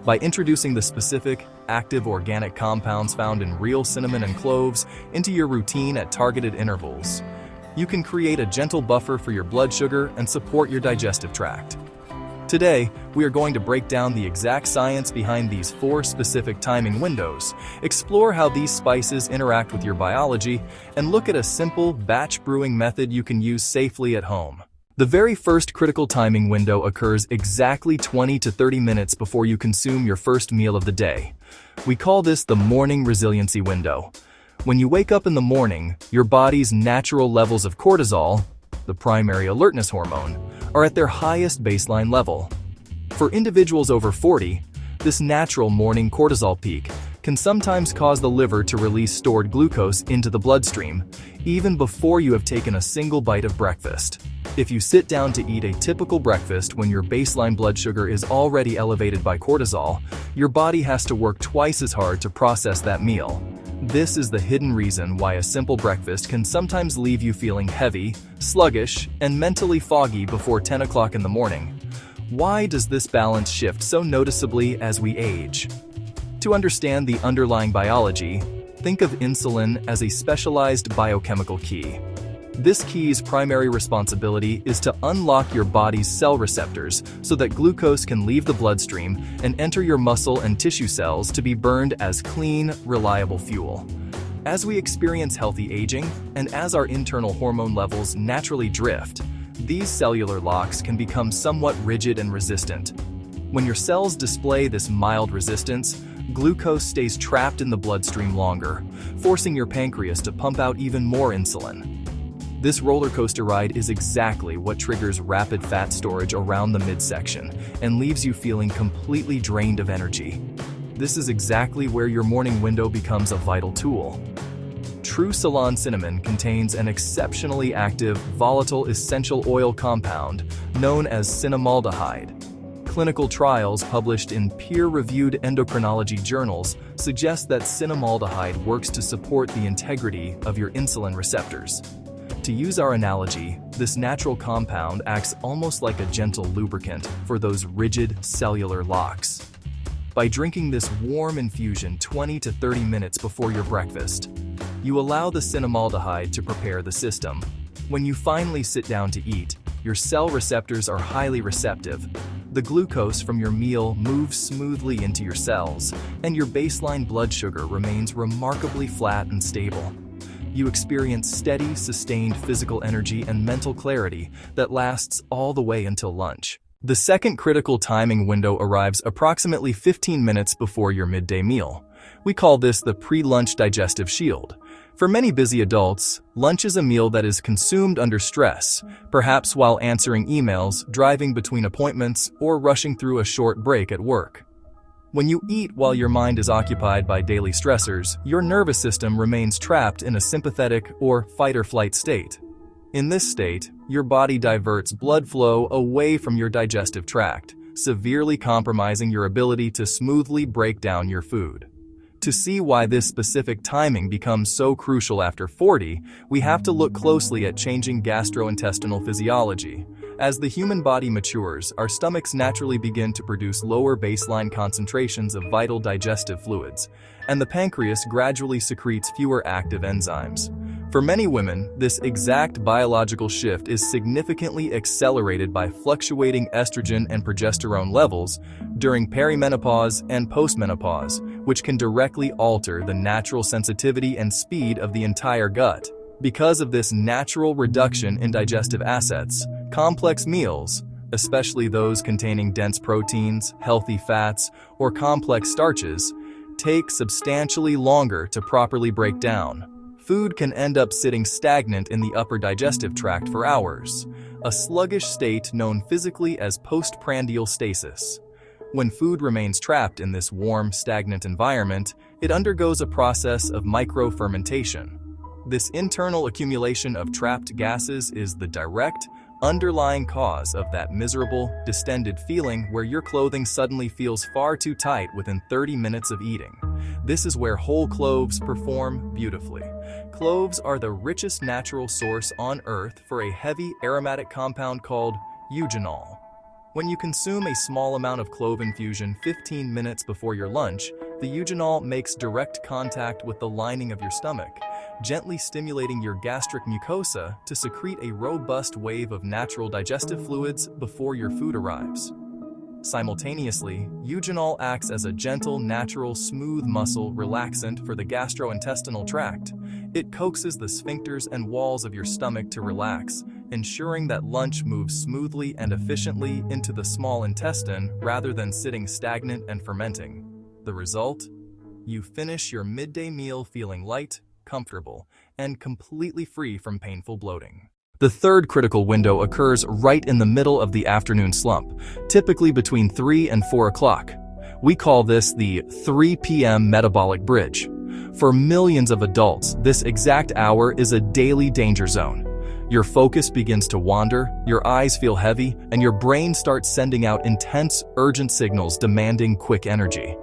By introducing the specific, active organic compounds found in real cinnamon and cloves into your routine at targeted intervals, you can create a gentle buffer for your blood sugar and support your digestive tract. Today, we are going to break down the exact science behind these 4 specific timing windows, explore how these spices interact with your biology, and look at a simple batch brewing method you can use safely at home. The very first critical timing window occurs exactly 20 to 30 minutes before you consume your first meal of the day. We call this the morning resiliency window. When you wake up in the morning, your body's natural levels of cortisol, the primary alertness hormone, are at their highest baseline level. For individuals over 40, this natural morning cortisol peak can sometimes cause the liver to release stored glucose into the bloodstream, even before you have taken a single bite of breakfast. If you sit down to eat a typical breakfast when your baseline blood sugar is already elevated by cortisol, your body has to work twice as hard to process that meal. This is the hidden reason why a simple breakfast can sometimes leave you feeling heavy, sluggish, and mentally foggy before 10 o'clock in the morning. Why does this balance shift so noticeably as we age? To understand the underlying biology, think of insulin as a specialized biochemical key. This key's primary responsibility is to unlock your body's cell receptors so that glucose can leave the bloodstream and enter your muscle and tissue cells to be burned as clean, reliable fuel. As we experience healthy aging, and as our internal hormone levels naturally drift, these cellular locks can become somewhat rigid and resistant. When your cells display this mild resistance, glucose stays trapped in the bloodstream longer, forcing your pancreas to pump out even more insulin. This roller coaster ride is exactly what triggers rapid fat storage around the midsection and leaves you feeling completely drained of energy. This is exactly where your morning window becomes a vital tool. True Ceylon cinnamon contains an exceptionally active, volatile essential oil compound known as cinnamaldehyde. Clinical trials published in peer-reviewed endocrinology journals suggest that cinnamaldehyde works to support the integrity of your insulin receptors. To use our analogy, this natural compound acts almost like a gentle lubricant for those rigid cellular locks. By drinking this warm infusion 20 to 30 minutes before your breakfast, you allow the cinnamaldehyde to prepare the system. When you finally sit down to eat, your cell receptors are highly receptive. The glucose from your meal moves smoothly into your cells, and your baseline blood sugar remains remarkably flat and stable. You experience steady, sustained physical energy and mental clarity that lasts all the way until lunch. The second critical timing window arrives approximately 15 minutes before your midday meal. We call this the pre-lunch digestive shield. For many busy adults, lunch is a meal that is consumed under stress, perhaps while answering emails, driving between appointments, or rushing through a short break at work. When you eat while your mind is occupied by daily stressors, your nervous system remains trapped in a sympathetic or fight-or-flight state. In this state, your body diverts blood flow away from your digestive tract, severely compromising your ability to smoothly break down your food. To see why this specific timing becomes so crucial after 40, we have to look closely at changing gastrointestinal physiology. As the human body matures, our stomachs naturally begin to produce lower baseline concentrations of vital digestive fluids, and the pancreas gradually secretes fewer active enzymes. For many women, this exact biological shift is significantly accelerated by fluctuating estrogen and progesterone levels during perimenopause and postmenopause, which can directly alter the natural sensitivity and speed of the entire gut. Because of this natural reduction in digestive assets, complex meals, especially those containing dense proteins, healthy fats, or complex starches, take substantially longer to properly break down. Food can end up sitting stagnant in the upper digestive tract for hours, a sluggish state known physically as postprandial stasis. When food remains trapped in this warm, stagnant environment, it undergoes a process of micro-fermentation. This internal accumulation of trapped gases is the direct, underlying cause of that miserable, distended feeling where your clothing suddenly feels far too tight within 30 minutes of eating. This is where whole cloves perform beautifully. Cloves are the richest natural source on Earth for a heavy aromatic compound called eugenol. When you consume a small amount of clove infusion 15 minutes before your lunch, the eugenol makes direct contact with the lining of your stomach, gently stimulating your gastric mucosa to secrete a robust wave of natural digestive fluids before your food arrives. Simultaneously, eugenol acts as a gentle, natural, smooth muscle relaxant for the gastrointestinal tract. It coaxes the sphincters and walls of your stomach to relax, ensuring that lunch moves smoothly and efficiently into the small intestine rather than sitting stagnant and fermenting. The result? You finish your midday meal feeling light, comfortable, and completely free from painful bloating. The third critical window occurs right in the middle of the afternoon slump, typically between 3 and 4 o'clock. We call this the 3 p.m. metabolic bridge. For millions of adults, this exact hour is a daily danger zone. Your focus begins to wander, your eyes feel heavy, and your brain starts sending out intense, urgent signals demanding quick energy.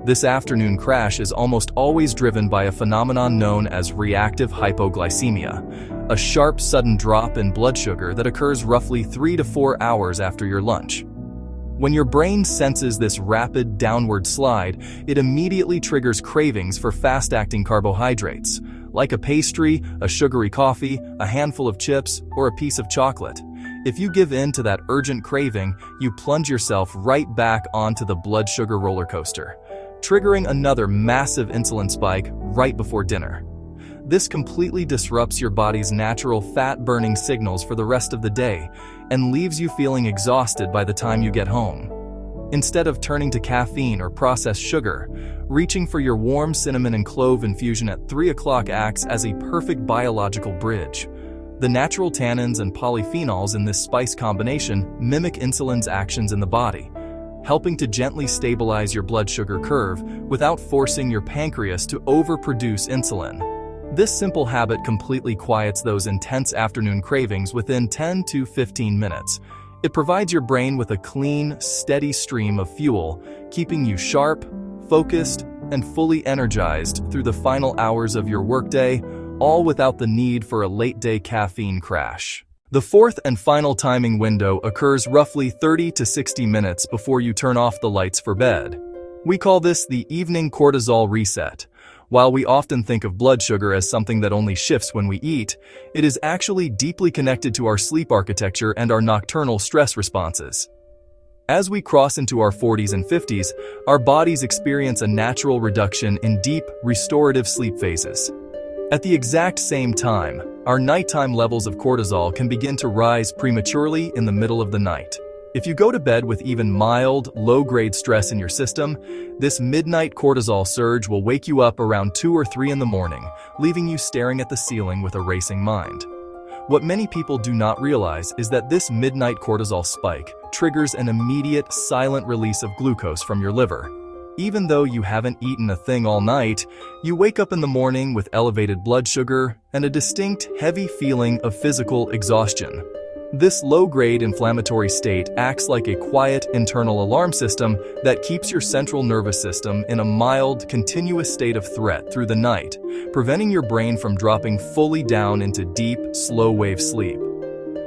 This afternoon crash is almost always driven by a phenomenon known as reactive hypoglycemia, a sharp, sudden drop in blood sugar that occurs roughly 3 to 4 hours after your lunch. When your brain senses this rapid downward slide, it immediately triggers cravings for fast-acting carbohydrates, like a pastry, a sugary coffee, a handful of chips, or a piece of chocolate. If you give in to that urgent craving, you plunge yourself right back onto the blood sugar roller coaster, triggering another massive insulin spike right before dinner. This completely disrupts your body's natural fat-burning signals for the rest of the day and leaves you feeling exhausted by the time you get home. Instead of turning to caffeine or processed sugar, reaching for your warm cinnamon and clove infusion at 3 o'clock acts as a perfect biological bridge. The natural tannins and polyphenols in this spice combination mimic insulin's actions in the body, helping to gently stabilize your blood sugar curve without forcing your pancreas to overproduce insulin. This simple habit completely quiets those intense afternoon cravings within 10 to 15 minutes. It provides your brain with a clean, steady stream of fuel, keeping you sharp, focused, and fully energized through the final hours of your workday, all without the need for a late-day caffeine crash. The fourth and final timing window occurs roughly 30 to 60 minutes before you turn off the lights for bed. We call this the evening cortisol reset. While we often think of blood sugar as something that only shifts when we eat, it is actually deeply connected to our sleep architecture and our nocturnal stress responses. As we cross into our 40s and 50s, our bodies experience a natural reduction in deep, restorative sleep phases. At the exact same time, our nighttime levels of cortisol can begin to rise prematurely in the middle of the night. If you go to bed with even mild, low-grade stress in your system, this midnight cortisol surge will wake you up around 2 or 3 in the morning, leaving you staring at the ceiling with a racing mind. What many people do not realize is that this midnight cortisol spike triggers an immediate, silent release of glucose from your liver. Even though you haven't eaten a thing all night, you wake up in the morning with elevated blood sugar and a distinct, heavy feeling of physical exhaustion. This low-grade inflammatory state acts like a quiet internal alarm system that keeps your central nervous system in a mild, continuous state of threat through the night, preventing your brain from dropping fully down into deep, slow-wave sleep.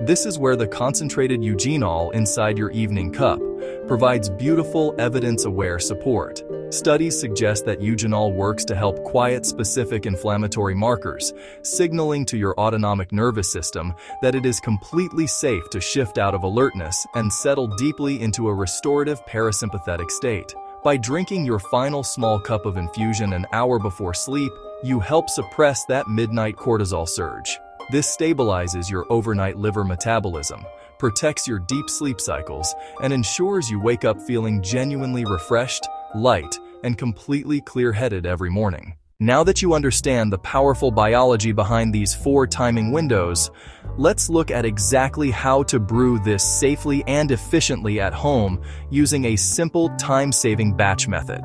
This is where the concentrated eugenol inside your evening cup provides beautiful, evidence-aware support. Studies suggest that eugenol works to help quiet specific inflammatory markers, signaling to your autonomic nervous system that it is completely safe to shift out of alertness and settle deeply into a restorative parasympathetic state. By drinking your final small cup of infusion an hour before sleep, you help suppress that midnight cortisol surge. This stabilizes your overnight liver metabolism, protects your deep sleep cycles, and ensures you wake up feeling genuinely refreshed, light, and completely clear-headed every morning. Now that you understand the powerful biology behind these 4 timing windows, let's look at exactly how to brew this safely and efficiently at home using a simple time-saving batch method.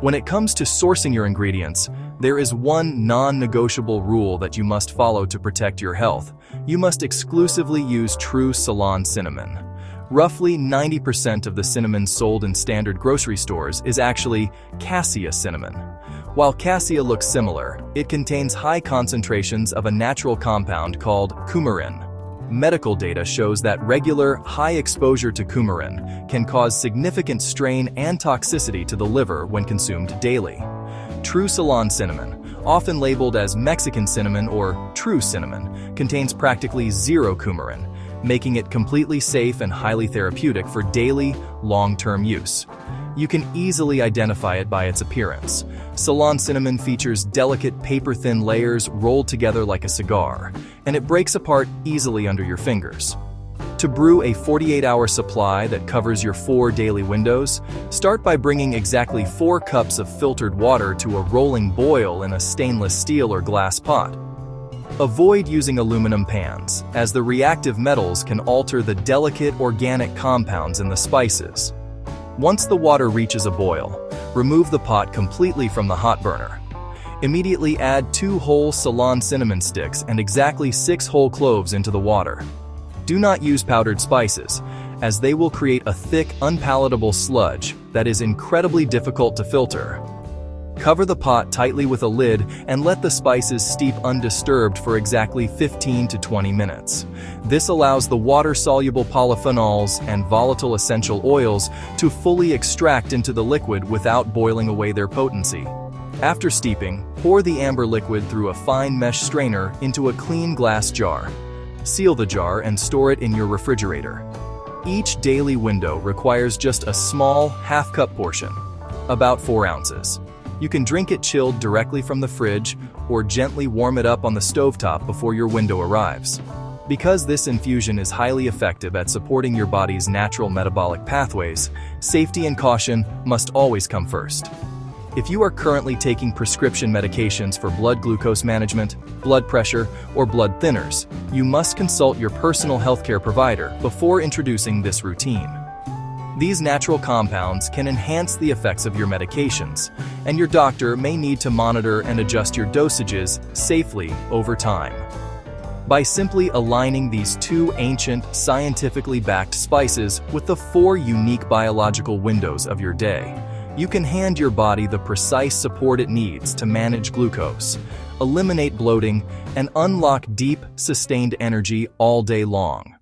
When it comes to sourcing your ingredients, there is one non-negotiable rule that you must follow to protect your health. You must exclusively use true Ceylon cinnamon. Roughly 90% of the cinnamon sold in standard grocery stores is actually cassia cinnamon. While cassia looks similar, it contains high concentrations of a natural compound called coumarin. medical data shows that regular, high exposure to coumarin can cause significant strain and toxicity to the liver when consumed daily. True Ceylon cinnamon, often labeled as Mexican cinnamon or true cinnamon, contains practically zero coumarin, making it completely safe and highly therapeutic for daily, long-term use. You can easily identify it by its appearance. Ceylon cinnamon features delicate paper-thin layers rolled together like a cigar, and it breaks apart easily under your fingers. To brew a 48-hour supply that covers your 4 daily windows, start by bringing exactly 4 cups of filtered water to a rolling boil in a stainless steel or glass pot. Avoid using aluminum pans, as the reactive metals can alter the delicate organic compounds in the spices. Once the water reaches a boil, remove the pot completely from the hot burner. Immediately add 2 whole Ceylon cinnamon sticks and exactly 6 whole cloves into the water. Do not use powdered spices, as they will create a thick, unpalatable sludge that is incredibly difficult to filter. Cover the pot tightly with a lid and let the spices steep undisturbed for exactly 15 to 20 minutes. This allows the water-soluble polyphenols and volatile essential oils to fully extract into the liquid without boiling away their potency. After steeping, pour the amber liquid through a fine mesh strainer into a clean glass jar. Seal the jar and store it in your refrigerator. Each daily window requires just a small half-cup portion, about 4 ounces. You can drink it chilled directly from the fridge or gently warm it up on the stovetop before your window arrives. Because this infusion is highly effective at supporting your body's natural metabolic pathways, safety and caution must always come first. If you are currently taking prescription medications for blood glucose management, blood pressure, or blood thinners, you must consult your personal healthcare provider before introducing this routine. These natural compounds can enhance the effects of your medications, and your doctor may need to monitor and adjust your dosages safely over time. By simply aligning these 2 ancient, scientifically backed spices with the 4 unique biological windows of your day, you can hand your body the precise support it needs to manage glucose, eliminate bloating, and unlock deep, sustained energy all day long.